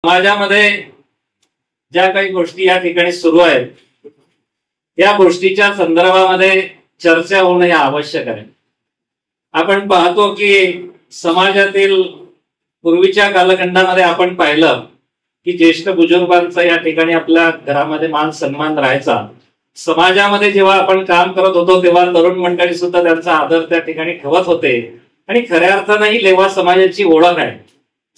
समाजामध्ये ज्या काही गोष्टी या ठिकाणी सुरू आहेत या गोष्टीच्या संदर्भामध्ये चर्चा होणं हे आवश्यक आहे। आपण पाहतो की समाजातील पूर्वीच्या कालखंडामध्ये आपण पाहिलं की ज्येष्ठ बुजुर्गांचा या ठिकाणी आपल्या घरामध्ये मान सन्मान राहायचा। समाजामध्ये जेव्हा आपण काम करत होतो तेव्हा तरुण मंडळी सुद्धा त्यांचा आदर त्या ठिकाणी ठेवत होते आणि खऱ्या अर्थाने ही लेवा समाजाची ओळख आहे।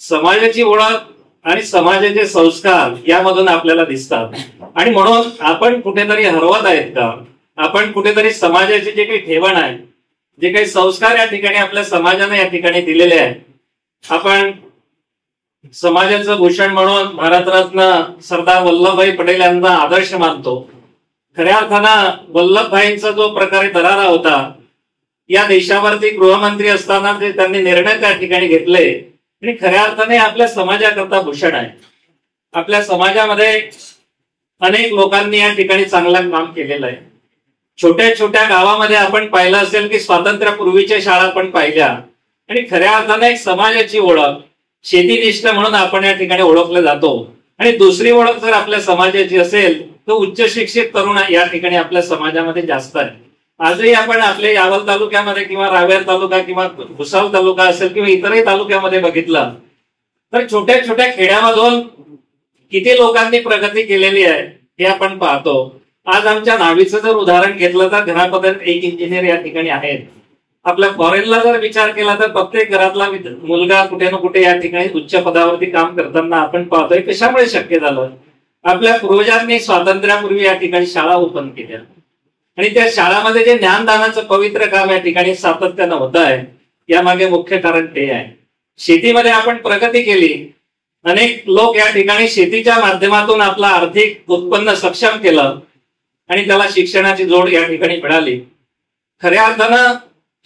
समाजाची ओळख आणि समाजाचे संस्कार यामधून आपल्याला दिसतात आणि म्हणून आपण कुठेतरी हरवत आहेत का? आपण कुठेतरी समाजाचे जे काही ठेवण आहे, जे काही संस्कार या ठिकाणी आपल्या समाजाने या ठिकाणी दिलेले आहे, आपण समाजाचं भूषण म्हणून भारतरत्न सरदार वल्लभभाई पटेल यांना आदर्श मानतो। खऱ्या अर्थानं वल्लभभाईंचा जो प्रकारे दरारा होता, या देशावरती गृहमंत्री असताना ते त्यांनी निर्णय त्या ठिकाणी घेतले आणि खऱ्या अर्थाने आपल्या समाजाकरता भूषण आहे। आपल्या समाजामध्ये अनेक लोकांनी या ठिकाणी चांगलं काम केलेलं आहे। छोट्या छोट्या गावामध्ये आपण पाहिलं असेल की स्वातंत्र्यापूर्वीच्या शाळा आपण पाहिल्या आणि खऱ्या अर्थाने एक समाजाची ओळख शेतीनिष्ठ म्हणून आपण या ठिकाणी ओळखले जातो। आणि दुसरी ओळख जर आपल्या समाजाची असेल तर उच्च शिक्षित तरुण या ठिकाणी आपल्या समाजामध्ये जास्त आहे। आजही आपण आपल्या यावल तालुक्यामध्ये किंवा रावेर तालुका किंवा भुसावळ तालुका असेल किंवा इतरही तालुक्यामध्ये बघितलं तर छोट्या छोट्या खेड्यामधून किती लोकांनी प्रगती केलेली आहे हे आपण पाहतो। आज आमच्या नावीचं जर उदाहरण घेतलं तर घरापर्यंत एक इंजिनियर या ठिकाणी आहेत। आपल्या फॉरेनला जर विचार केला तर प्रत्येक घरातला मुलगा कुठे ना कुठे या ठिकाणी उच्च पदावरती काम करताना आपण पाहतोय। कशामुळे शक्य झालं? आपल्या पूर्वजांनी स्वातंत्र्यापूर्वी या ठिकाणी शाळा ओपन केल्या आणि त्या शाळामध्ये जे ज्ञानदानाचं पवित्र काम या ठिकाणी सातत्यानं होत आहे, यामागे मुख्य कारण ते आहे। शेतीमध्ये आपण प्रगती केली, अनेक लोक या ठिकाणी शेतीच्या माध्यमातून आपलं आर्थिक उत्पन्न सक्षम केलं आणि त्याला शिक्षणाची जोड या ठिकाणी मिळाली। खऱ्या अर्थानं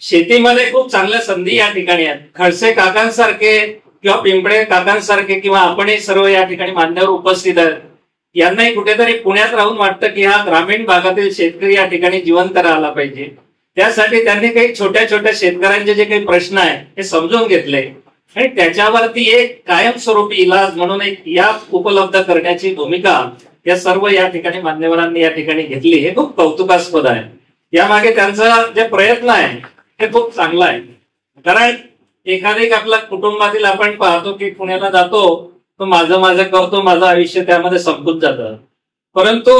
शेतीमध्ये खूप चांगल्या संधी या ठिकाणी आहेत। खडसे काकांसारखे किंवा पिंपळे काकांसारखे किंवा आपणही सर्व या ठिकाणी मान्यवर उपस्थित आहेत, यांनाही कुठेतरी पुण्यात राहून वाटतं की हा ग्रामीण भागातील शेतकरी या ठिकाणी जिवंत राहिला पाहिजे। त्यासाठी त्यांनी काही छोट्या छोट्या शेतकऱ्यांचे जे काही प्रश्न आहे हे समजून घेतले आणि त्याच्यावरती एक कायमस्वरूपी इलाज म्हणून एक या उपलब्ध करण्याची भूमिका या सर्व या ठिकाणी मान्यवरांनी या ठिकाणी घेतली। हे खूप कौतुकास्पद आहे। यामागे त्यांचा जे प्रयत्न आहे हे खूप चांगला आहे। कारण एखाद्या आपल्या कुटुंबातील आपण पाहतो की पुण्याला जातो तो माझं माझं करतो, माझं आयुष्य त्यामध्ये संपून जातं, परंतु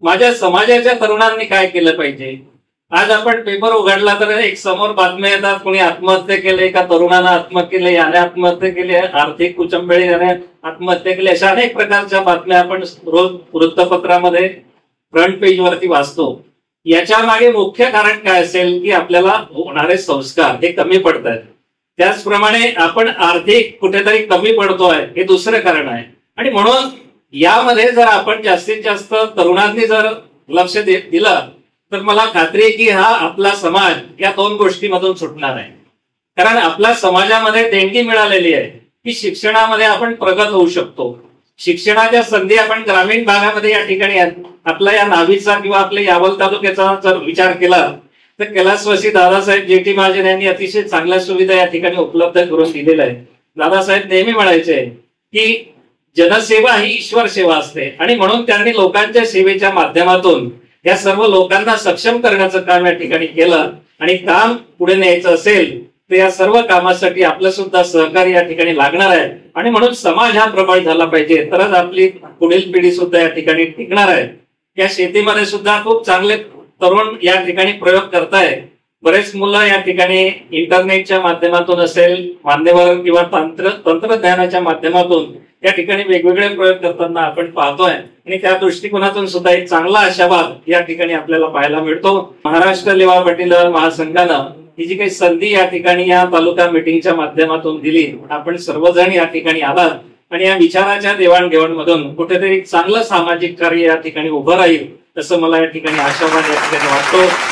माझ्या समाजाच्या तरुणांनी काय केलं पाहिजे? आज आपण पेपर उघडला तर एक समोर बातम्या येतात, कोणी आत्महत्या केले, एका तरुणानं आत्महत्या केली, याने आत्महत्या केली, आर्थिक कुचंबळी याने आत्महत्या केली, अशा अनेक प्रकारच्या बातम्या आपण रोज वृत्तपत्रामध्ये फ्रंट पेज वरती वाचतो। याच्या मागे मुख्य कारण काय असेल की आपल्याला होणारे संस्कार हे कमी पडत आहेत। त्याचप्रमाणे आपण आर्थिक कुठेतरी कमी पडतोय हे दुसरं कारण आहे आणि म्हणून यामध्ये जर आपण जास्तीत जास्त तरुणांनी जर लक्ष दिलं तर मला खात्री आहे की हा आपला समाज या दोन गोष्टीमधून सुटणार आहे। कारण आपल्या समाजामध्ये देणगी मिळालेली आहे की शिक्षणामध्ये आपण प्रगत होऊ शकतो। शिक्षणाच्या संधी आपण ग्रामीण भागामध्ये या ठिकाणी आपल्या या नावीचा किंवा आपल्या यावल तालुक्याचा जर विचार केला तर कैलासवासी दादासाहेब जेटी महाजन यांनी अतिशय चांगल्या सुविधा या ठिकाणी उपलब्ध करून दिलेल्या आहे। दादासाहेब नेहमी म्हणायचे की जनसेवा ही ईश्वर सेवा असते आणि म्हणून त्यांनी लोकांच्या सेवेच्या माध्यमातून या सर्व लोकांना सक्षम करण्याचं काम या ठिकाणी केलं आणि काम पुढे न्यायचं असेल तर या सर्व कामासाठी आपलं सुद्धा सहकार्य या ठिकाणी लागणार आहे आणि म्हणून समाज हा प्रबळ झाला पाहिजे, तरच आपली पुढील पिढी सुद्धा या ठिकाणी टिकणार आहे। या शेतीमध्ये सुद्धा खूप चांगले तरुण या ठिकाणी प्रयोग करताय। बरेच मुलं या ठिकाणी इंटरनेटच्या माध्यमातून असेल, मान्यवर किंवा तंत्रज्ञानाच्या माध्यमातून या ठिकाणी वेगवेगळे प्रयोग करताना आपण पाहतोय आणि त्या दृष्टिकोनातून सुद्धा एक चांगला आशावाद या ठिकाणी आपल्याला पाहायला मिळतो। महाराष्ट्र लेवा पाटील महासंघानं ही जी काही संधी या ठिकाणी या तालुका मीटिंगच्या माध्यमातून दिली, आपण सर्वजण या ठिकाणी आलात आणि या विचाराच्या देवाणघेवाण मधून कुठेतरी चांगलं सामाजिक कार्य या ठिकाणी उभं राहील असं मला या ठिकाणी आशावाद या ठिकाणी वाटतो।